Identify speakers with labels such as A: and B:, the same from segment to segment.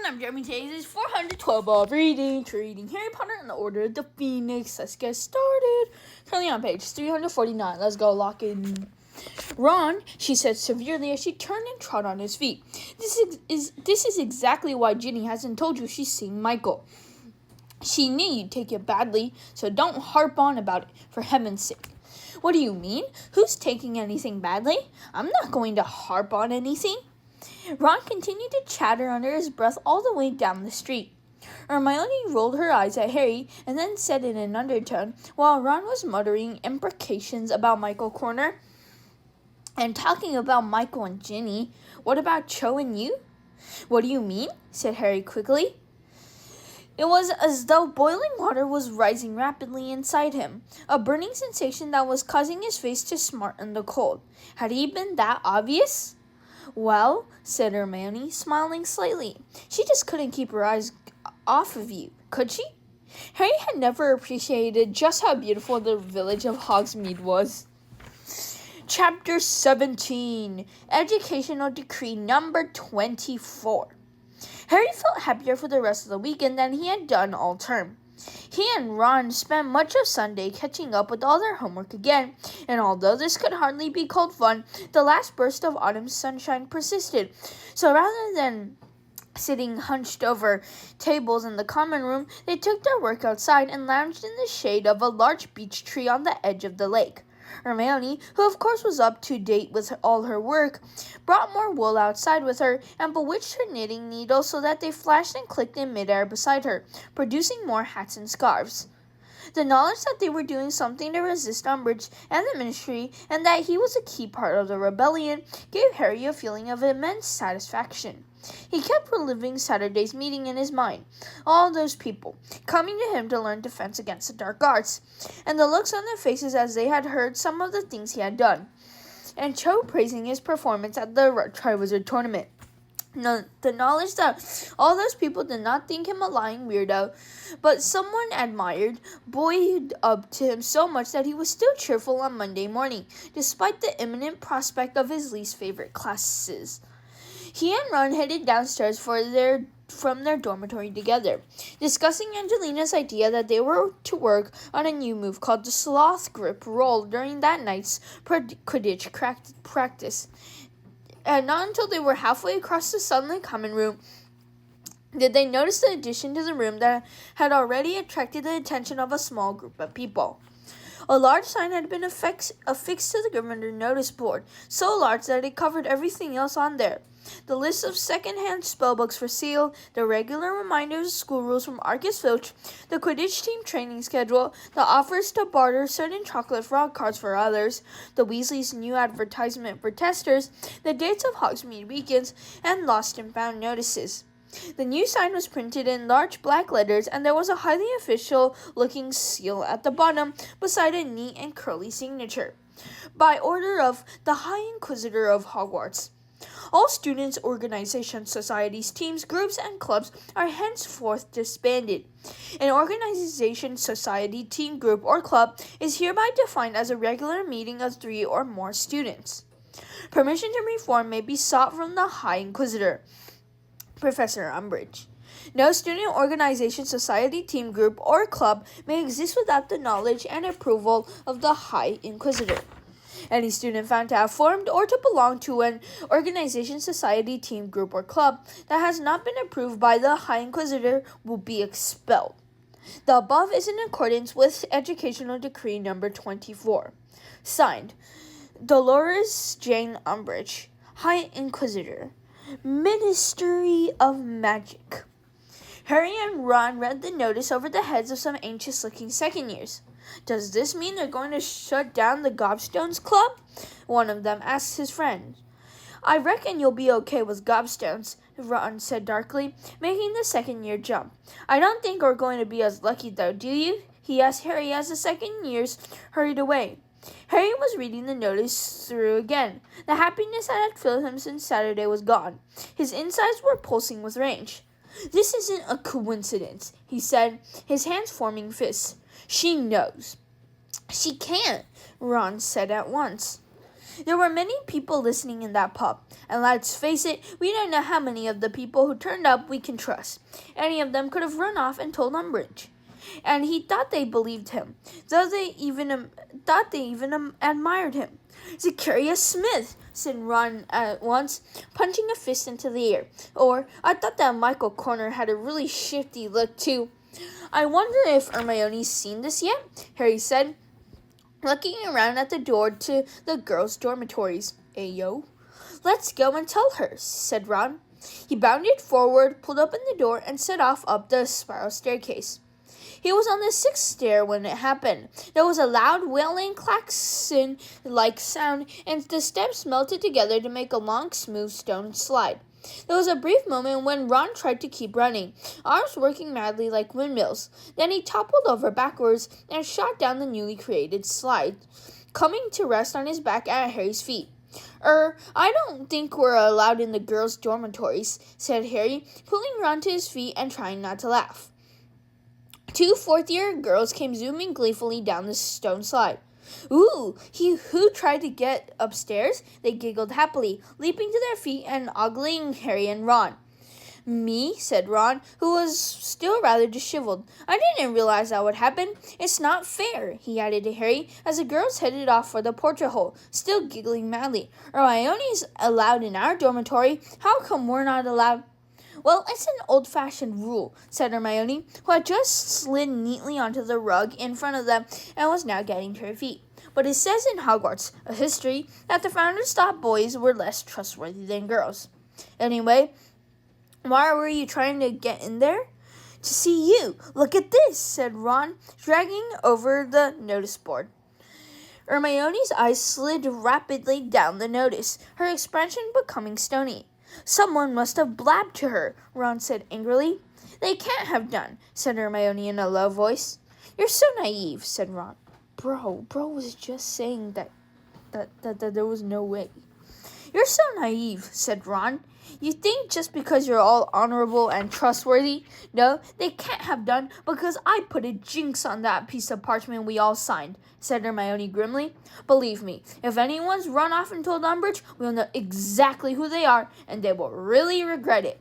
A: everyone, I'm Jeremy. Today is 412 of reading Harry Potter and the Order of the Phoenix. Let's get started. Currently on page 349. Let's go lock in. Ron, she said severely as she turned and trod on his feet. This is exactly why Ginny hasn't told you she's seen Michael. She knew you'd take it badly, so don't harp on about it, for heaven's sake. What do you mean? Who's taking anything badly? I'm not going to harp on anything. Ron continued to chatter under his breath all the way down the street. Hermione rolled her eyes at Harry and then said in an undertone, while Ron was muttering imprecations about Michael Corner and talking about Michael and Ginny, "What about Cho and you?" "What do you mean?" said Harry quickly. It was as though boiling water was rising rapidly inside him, a burning sensation that was causing his face to smart in the cold. Had he been that obvious? "Well," said Hermione, smiling slightly, "she just couldn't keep her eyes off of you, could she?" Harry had never appreciated just how beautiful the village of Hogsmeade was. Chapter 17, Educational Decree number 24. Harry felt happier for the rest of the weekend than he had done all term. He and Ron spent much of Sunday catching up with all their homework again, and although this could hardly be called fun, the last burst of autumn sunshine persisted. So rather than sitting hunched over tables in the common room, they took their work outside and lounged in the shade of a large beech tree on the edge of the lake. Hermione, who of course was up to date with all her work, brought more wool outside with her and bewitched her knitting needles so that they flashed and clicked in midair beside her, producing more hats and scarves. The knowledge that they were doing something to resist Umbridge and the Ministry, and that he was a key part of the rebellion, gave Harry a feeling of immense satisfaction. He kept reliving Saturday's meeting in his mind, all those people coming to him to learn defense against the dark arts, and the looks on their faces as they had heard some of the things he had done, and Cho praising his performance at the Triwizard Tournament. The knowledge that all those people did not think him a lying weirdo, but someone admired, buoyed up to him so much that he was still cheerful on Monday morning, despite the imminent prospect of his least favorite classes. He and Ron headed downstairs from their dormitory together, discussing Angelina's idea that they were to work on a new move called the Sloth Grip Roll during that night's Quidditch practice. And not until they were halfway across the sunlit common room did they notice the addition to the room that had already attracted the attention of a small group of people. A large sign had been affixed to the governor notice board, so large that it covered everything else on there. The list of second-hand spellbooks for Seal, the regular reminders of school rules from Arcus Filch, the Quidditch team training schedule, the offers to barter certain chocolate frog cards for others, the Weasleys' new advertisement for testers, the dates of Hogsmeade weekends, and lost and found notices. The new sign was printed in large black letters, and there was a highly official-looking seal at the bottom beside a neat and curly signature. By order of the High Inquisitor of Hogwarts. All students, organizations, societies, teams, groups, and clubs are henceforth disbanded. An organization, society, team, group, or club is hereby defined as a regular meeting of 3 or more students. Permission to reform may be sought from the High Inquisitor, Professor Umbridge. No student, organization, society, team, group, or club may exist without the knowledge and approval of the High Inquisitor. Any student found to have formed or to belong to an organization, society, team, group, or club that has not been approved by the High Inquisitor will be expelled. The above is in accordance with Educational Decree number 24. Signed, Dolores Jane Umbridge, High Inquisitor, Ministry of Magic. Harry and Ron read the notice over the heads of some anxious-looking second years. "Does this mean they're going to shut down the Gobstones Club?" one of them asked his friend. "I reckon you'll be okay with Gobstones," Ron said darkly, making the second-year jump. "I don't think we're going to be as lucky, though, do you?" he asked Harry as the second years hurried away. Harry was reading the notice through again. The happiness that had filled him since Saturday was gone. His insides were pulsing with rage. "This isn't a coincidence," he said, his hands forming fists. "She knows." "She can't," Ron said at once. There were many people listening in that pub, and let's face it, we don't know how many of the people who turned up we can trust. Any of them could have run off and told Umbridge. And he thought they believed him, though they even admired him. "Zacharias Smith," said Ron at once, punching a fist into the air. Or, "I thought that Michael Corner had a really shifty look too." "I wonder if Hermione's seen this yet?" Harry said, looking around at the door to the girls' dormitories. "Ayo." "Let's go and tell her," said Ron. He bounded forward, pulled open the door, and set off up the spiral staircase. He was on the 6th stair when it happened. There was a loud, wailing, klaxon-like sound, and the steps melted together to make a long, smooth stone slide. There was a brief moment when Ron tried to keep running, arms working madly like windmills. Then he toppled over backwards and shot down the newly created slide, coming to rest on his back at Harry's feet. I don't think we're allowed in the girls' dormitories," said Harry, pulling Ron to his feet and trying not to laugh. 2 fourth-year girls came zooming gleefully down the stone slide. "Ooh, who tried to get upstairs?" They giggled happily, leaping to their feet and ogling Harry and Ron. "Me," said Ron, who was still rather disheveled. "I didn't realize that would happen. It's not fair," he added to Harry, as the girls headed off for the portrait hole, still giggling madly. "Hermione's allowed in our dormitory. How come we're not allowed?" "Well, it's an old-fashioned rule," said Hermione, who had just slid neatly onto the rug in front of them and was now getting to her feet. "But it says in Hogwarts, a history, that the founders thought boys were less trustworthy than girls. Anyway, why were you trying to get in there?" "To see you. Look at this," said Ron, dragging over the notice board. Hermione's eyes slid rapidly down the notice, her expression becoming stony. "Someone must have blabbed to her," Ron said angrily. "They can't have done," said Hermione in a low voice. "You're so naive," said Ron. Bro was just saying that there was no way. "You're so naive," said Ron. "You think just because you're all honorable and trustworthy? No, they can't have done, because I put a jinx on that piece of parchment we all signed," said Hermione grimly. "Believe me, if anyone's run off and told Umbridge, we'll know exactly who they are, and they will really regret it."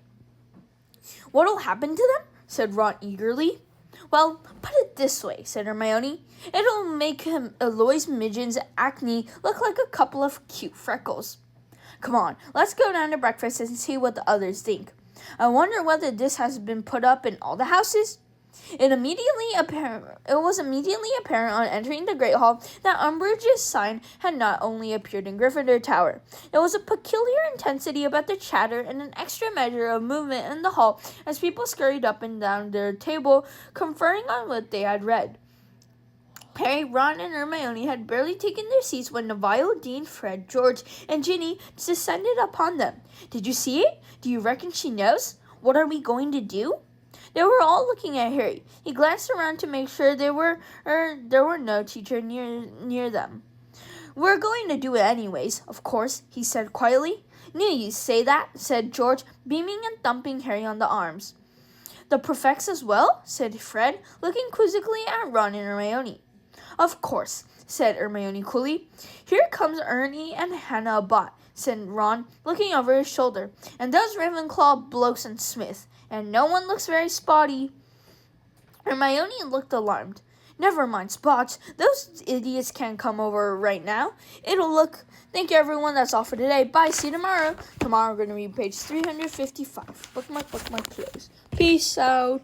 A: "What'll happen to them?" said Ron eagerly. "Well, put it this way," said Hermione. "It'll make Alois Midgen's acne look like a couple of cute freckles. Come on, let's go down to breakfast and see what the others think. I wonder whether this has been put up in all the houses." It was immediately apparent on entering the Great Hall that Umbridge's sign had not only appeared in Gryffindor Tower. There was a peculiar intensity about the chatter and an extra measure of movement in the hall as people scurried up and down their table, conferring on what they had read. Harry, Ron, and Hermione had barely taken their seats when Neville, Dean, Fred, George, and Ginny descended upon them. "Did you see it? Do you reckon she knows? What are we going to do?" They were all looking at Harry. He glanced around to make sure there were no teacher near them. "We're going to do it anyways, of course," he said quietly. "Knew you'd say that," said George, beaming and thumping Harry on the arms. "The prefects as well?" said Fred, looking quizzically at Ron and Hermione. "Of course," said Hermione coolly. "Here comes Ernie and Hannah Abbott," said Ron, looking over his shoulder. "And those Ravenclaw blokes and Smith. And no one looks very spotty." Hermione looked alarmed. "Never mind spots. Those idiots can't come over right now. It'll look..." "Thank you, everyone. That's all for today. Bye. See you tomorrow." Tomorrow we're going to read page 355. Bookmark, close. Peace out.